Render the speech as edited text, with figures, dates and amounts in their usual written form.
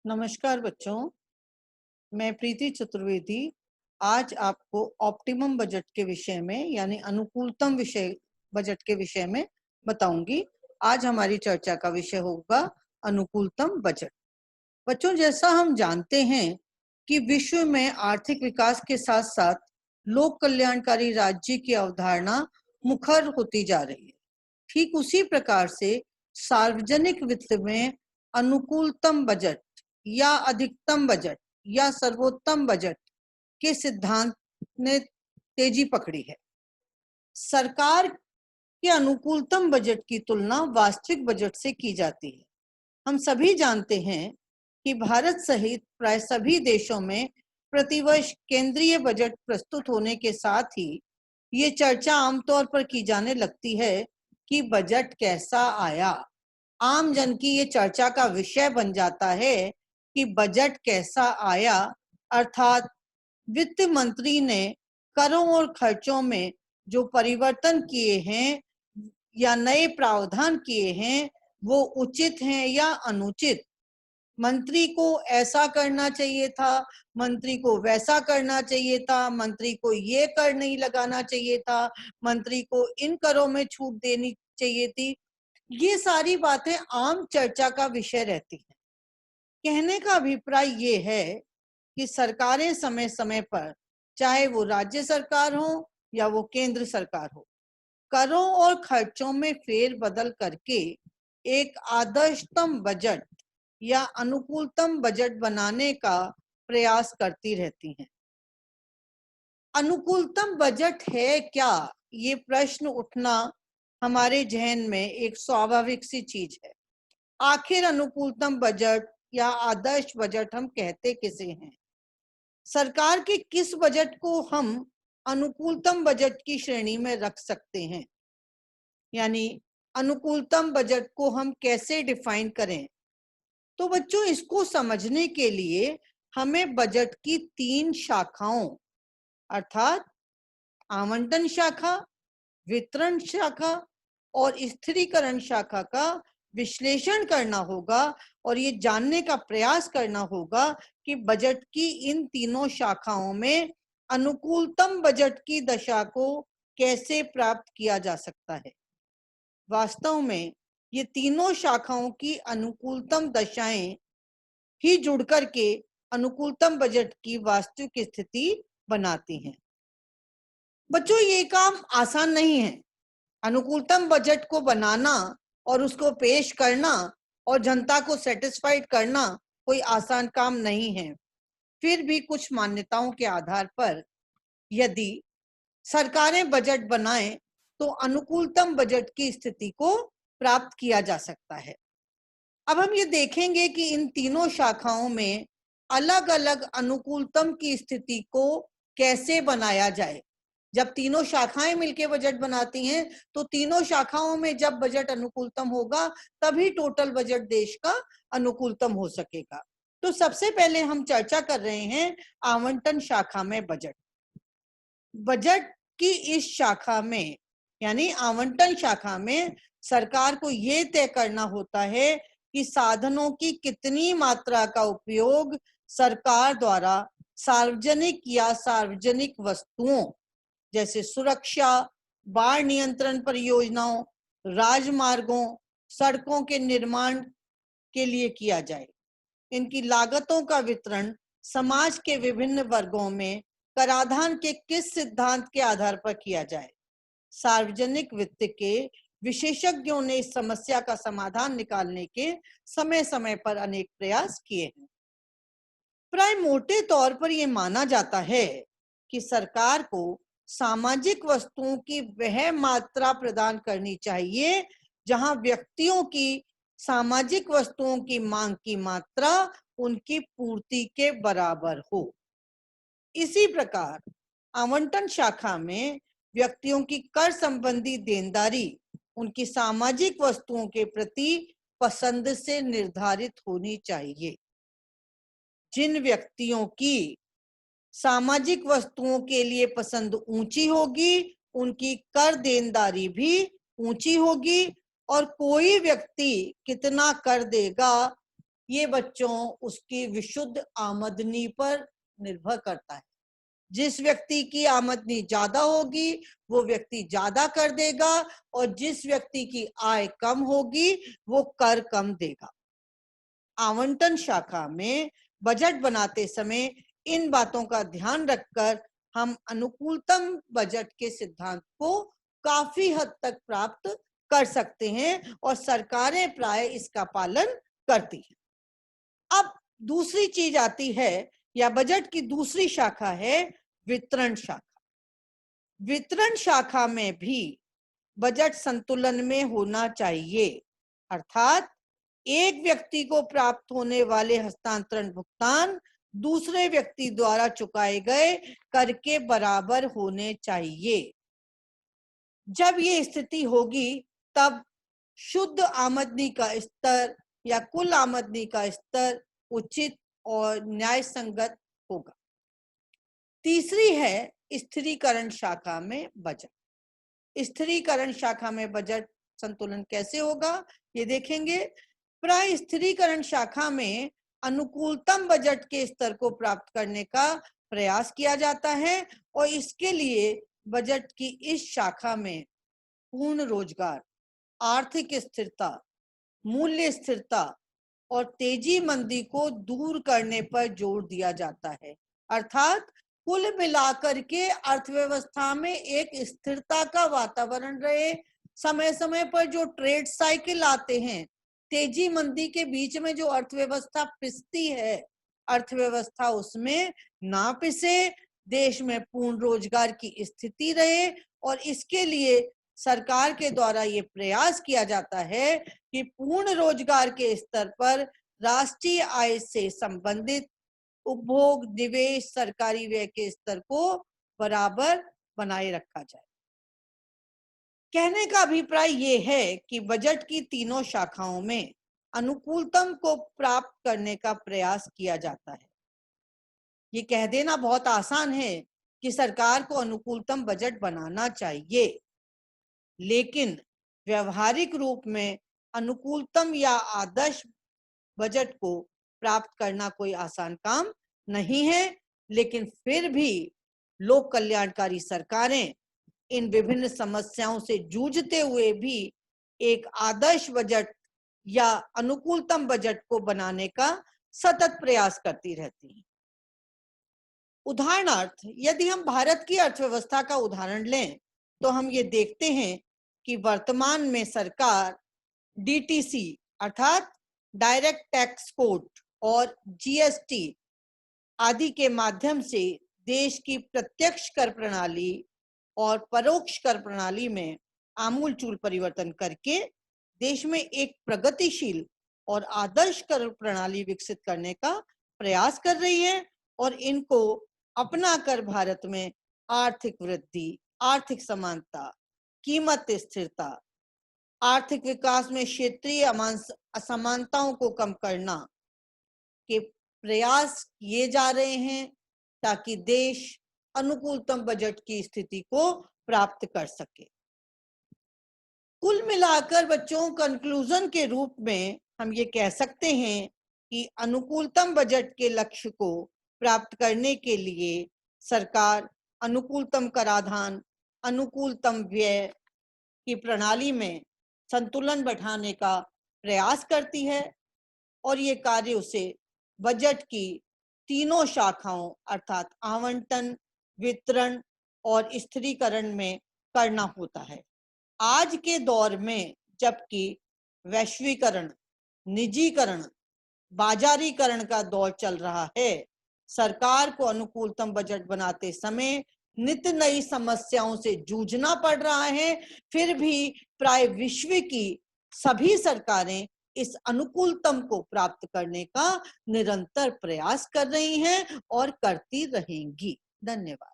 नमस्कार बच्चों, मैं प्रीति चतुर्वेदी आज आपको ऑप्टिमम बजट के विषय में यानी अनुकूलतम विषय बजट के विषय में बताऊंगी। आज हमारी चर्चा का विषय होगा अनुकूलतम बजट। बच्चों, जैसा हम जानते हैं कि विश्व में आर्थिक विकास के साथ साथ लोक कल्याणकारी राज्य की अवधारणा मुखर होती जा रही है। ठीक उसी प्रकार से सार्वजनिक वित्त में अनुकूलतम बजट या अधिकतम बजट या सर्वोत्तम बजट के सिद्धांत ने तेजी पकड़ी है। सरकार के अनुकूलतम बजट की तुलना वास्तविक बजट से की जाती है। हम सभी जानते हैं कि भारत सहित प्राय सभी देशों में प्रतिवर्ष केंद्रीय बजट प्रस्तुत होने के साथ ही ये चर्चा आमतौर पर की जाने लगती है कि बजट कैसा आया। आम जन की ये चर्चा का विषय बन जाता है कि बजट कैसा आया, अर्थात वित्त मंत्री ने करों और खर्चों में जो परिवर्तन किए हैं या नए प्रावधान किए हैं वो उचित हैं या अनुचित। मंत्री को ऐसा करना चाहिए था, मंत्री को वैसा करना चाहिए था, मंत्री को ये कर नहीं लगाना चाहिए था, मंत्री को इन करों में छूट देनी चाहिए थी। ये सारी बातें आम चर्चा का विषय रहती हैं। कहने का अभिप्राय ये है कि सरकारें समय समय पर, चाहे वो राज्य सरकार हो या वो केंद्र सरकार हो, करों और खर्चों में फेरबदल करके एक आदर्शतम बजट या अनुकूलतम बजट बनाने का प्रयास करती रहती हैं। अनुकूलतम बजट है क्या, ये प्रश्न उठना हमारे जहन में एक स्वाभाविक सी चीज है। आखिर अनुकूलतम बजट या आदर्श बजट हम कहते किसे हैं? सरकार के किस बजट को हम अनुकूलतम बजट की श्रेणी में रख सकते हैं? यानी अनुकूलतम बजट को हम कैसे डिफाइन करें? तो बच्चों, इसको समझने के लिए हमें बजट की 3 शाखाओं अर्थात आवंटन शाखा, वितरण शाखा और स्थिरीकरण शाखा का विश्लेषण करना होगा और ये जानने का प्रयास करना होगा कि बजट की इन तीनों शाखाओं में अनुकूलतम बजट की दशा को कैसे प्राप्त किया जा सकता है। वास्तव में ये तीनों शाखाओं की अनुकूलतम दशाएं ही जुड़कर के अनुकूलतम बजट की वास्तविक स्थिति बनाती हैं। बच्चों, ये काम आसान नहीं है। अनुकूलतम बजट को बनाना और उसको पेश करना और जनता को सेटिस्फाइड करना कोई आसान काम नहीं है। फिर भी कुछ मान्यताओं के आधार पर यदि सरकारें बजट बनाएं तो अनुकूलतम बजट की स्थिति को प्राप्त किया जा सकता है। अब हम ये देखेंगे कि इन तीनों शाखाओं में अलग अलग अनुकूलतम की स्थिति को कैसे बनाया जाए। जब तीनों शाखाएं मिलकर बजट बनाती हैं तो तीनों शाखाओं में जब बजट अनुकूलतम होगा तभी टोटल बजट देश का अनुकूलतम हो सकेगा। तो सबसे पहले हम चर्चा कर रहे हैं आवंटन शाखा में बजट। बजट की इस शाखा में यानी आवंटन शाखा में सरकार को यह तय करना होता है कि साधनों की कितनी मात्रा का उपयोग सरकार द्वारा सार्वजनिक या सार्वजनिक वस्तुओं जैसे सुरक्षा, बाढ़ नियंत्रण परियोजनाओं, राजमार्गों, सड़कों के निर्माण के लिए किया जाए। इनकी लागतों का वितरण समाज के विभिन्न वर्गों में कराधान के किस सिद्धांत के आधार पर किया जाए। सार्वजनिक वित्त के विशेषज्ञों ने इस समस्या का समाधान निकालने के समय समय पर अनेक प्रयास किए हैं। प्राय मोटे तौर पर यह माना जाता है कि सरकार को सामाजिक वस्तुओं की वह मात्रा प्रदान करनी चाहिए जहां व्यक्तियों की सामाजिक वस्तुओं की मांग की मात्रा उनकी पूर्ति के बराबर हो। इसी प्रकार आवंटन शाखा में व्यक्तियों की कर संबंधी देनदारी उनकी सामाजिक वस्तुओं के प्रति पसंद से निर्धारित होनी चाहिए। जिन व्यक्तियों की सामाजिक वस्तुओं के लिए पसंद ऊंची होगी उनकी कर देनदारी भी ऊंची होगी और कोई व्यक्ति कितना कर देगा ये बच्चों उसकी विशुद्ध आमदनी पर निर्भर करता है। जिस व्यक्ति की आमदनी ज्यादा होगी वो व्यक्ति ज्यादा कर देगा, और जिस व्यक्ति की आय कम होगी वो कर कम देगा। आवंटन शाखा में बजट बनाते समय इन बातों का ध्यान रखकर हम अनुकूलतम बजट के सिद्धांत को काफी हद तक प्राप्त कर सकते हैं, और सरकारें प्राय इसका पालन करती हैं। अब दूसरी चीज आती है, या बजट की दूसरी शाखा है वितरण शाखा। वितरण शाखा में भी बजट संतुलन में होना चाहिए, अर्थात एक व्यक्ति को प्राप्त होने वाले हस्तांतरण भुगतान दूसरे व्यक्ति द्वारा चुकाए गए कर के बराबर होने चाहिए। जब ये स्थिति होगी तब शुद्ध आमदनी का स्तर या कुल आमदनी का स्तर उचित और न्याय संगत होगा। तीसरी है स्थिरीकरण शाखा में बजट। स्थिरीकरण शाखा में बजट संतुलन कैसे होगा ये देखेंगे। प्राय स्थिरीकरण शाखा में अनुकूलतम बजट के स्तर को प्राप्त करने का प्रयास किया जाता है, और इसके लिए बजट की इस शाखा में पूर्ण रोजगार, आर्थिक स्थिरता, मूल्य स्थिरता और तेजी मंदी को दूर करने पर जोर दिया जाता है। अर्थात कुल मिलाकर के अर्थव्यवस्था में एक स्थिरता का वातावरण रहे। समय समय पर जो ट्रेड साइकिल आते हैं, तेजी मंदी के बीच में जो अर्थव्यवस्था पिसती है, अर्थव्यवस्था उसमें ना पिसे, देश में पूर्ण रोजगार की स्थिति रहे। और इसके लिए सरकार के द्वारा ये प्रयास किया जाता है कि पूर्ण रोजगार के स्तर पर राष्ट्रीय आय से संबंधित उपभोग, निवेश, सरकारी व्यय के स्तर को बराबर बनाए रखा जाए। कहने का अभिप्राय ये है कि बजट की तीनों शाखाओं में अनुकूलतम को प्राप्त करने का प्रयास किया जाता है। ये कह देना बहुत आसान है कि सरकार को अनुकूलतम बजट बनाना चाहिए, लेकिन व्यवहारिक रूप में अनुकूलतम या आदर्श बजट को प्राप्त करना कोई आसान काम नहीं है। लेकिन फिर भी लोक कल्याणकारी सरकारें इन विभिन्न समस्याओं से जूझते हुए भी एक आदर्श बजट या अनुकूलतम बजट को बनाने का सतत प्रयास करती रहती हैं। उदाहरणार्थ, यदि हम भारत की अर्थव्यवस्था का उदाहरण लें तो हम ये देखते हैं कि वर्तमान में सरकार डीटीसी अर्थात डायरेक्ट टैक्स कोड और जीएसटी आदि के माध्यम से देश की प्रत्यक्ष कर प्रणाली और परोक्ष कर प्रणाली में आमूलचूल परिवर्तन करके देश में एक प्रगतिशील और आदर्श कर प्रणाली विकसित करने का प्रयास कर रही है, और इनको अपनाकर भारत में आर्थिक वृद्धि, आर्थिक समानता, कीमत स्थिरता, आर्थिक विकास में क्षेत्रीय असमानताओं को कम करना के प्रयास किए जा रहे हैं, ताकि देश अनुकूलतम बजट की स्थिति को प्राप्त कर सके। कुल मिलाकर बच्चों, कंक्लूजन के रूप में हम ये कह सकते हैं कि अनुकूलतम बजट के लक्ष्य को प्राप्त करने के लिए सरकार अनुकूलतम कराधान, अनुकूलतम व्यय की प्रणाली में संतुलन बैठाने का प्रयास करती है, और ये कार्य उसे बजट की तीनों शाखाओं अर्थात आवंटन, वितरण और स्थिरीकरण में करना होता है। आज के दौर में जबकि वैश्वीकरण, निजीकरण, बाजारीकरण का दौर चल रहा है, सरकार को अनुकूलतम बजट बनाते समय नित नई समस्याओं से जूझना पड़ रहा है। फिर भी प्राय विश्व की सभी सरकारें इस अनुकूलतम को प्राप्त करने का निरंतर प्रयास कर रही हैं और करती रहेंगी। धन्यवाद।